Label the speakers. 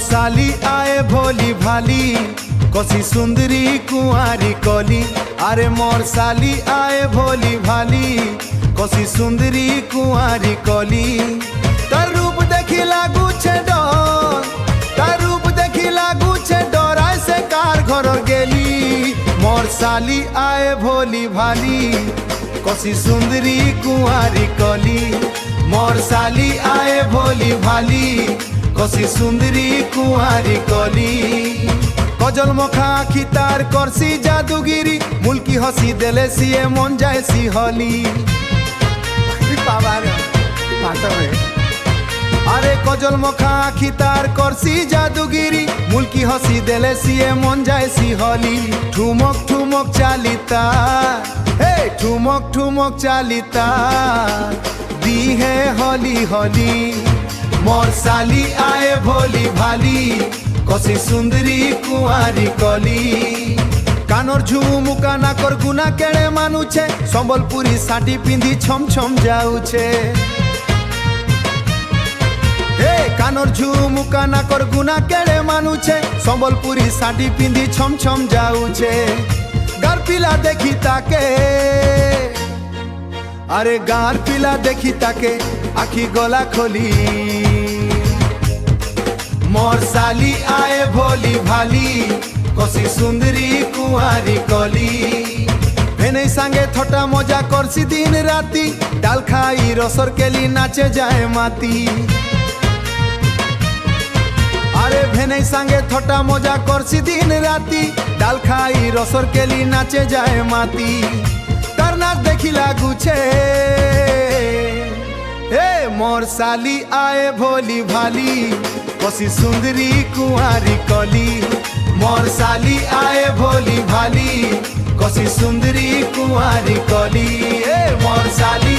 Speaker 1: साली आए भोली भाली कसी सुंदरी कुंवारी कली। अरे मोर साली आए भोली भाली कसी सुंदरी कुंवारी कली। तार रूप देखी लागू छे डर, तार रूप देखी लागू छे डर, ऐसे कार घर गेली। मोर साली आए भोली भाली कसी सुंदरी कुंवारी कली। मोर साली आए भोली भाली कसी सुंदरी कुंवारी कली। कजल मखा आखी तार करसी जादूगिरी, मुल्की हसी देले सिए मन जाए सी हली। अरे कजल मखा आखी तार करसी जादूगिरी, मुल्की हसी देले सिए मन जाए सी हली। ठुमक ठुमक चालिता, हे ठुमक ठुमक चालिता दी है हली हली। मोर साली आए भोली भाली कसी सुंदरी कुंवारी कली। कानर झुमुका नाकर गुना केड़े मानुछे, संबलपुरी साड़ी पिंधी छम छम जाउछे। हे कानर झुमुका नाकर गुना केड़े मानुछे, संबलपुरी साड़ी पिंधी छम छम जाउछे। गार पिला देखी ताके, अरे गार पिला देखी ताके आखी गला खोली। मोर साली आए भोली भाली कसी सुंदरी कुंवारी कली। भेने संगे थोटा मजा करसी दिन राती, डाल खाई रसर केली नाचे जाए माती। अरे भेने संगे थोटा मजा करसी दिन राती, डाल खाई रसर केली नाचे जाए माती। तार नाच देखी लागू छे, हे मोर साली आए भोली भाली कसी सुंदरी कुंवारी कली। मोर साली आए भोली भाली कसी सुंदरी कुंवारी कली। मोर साली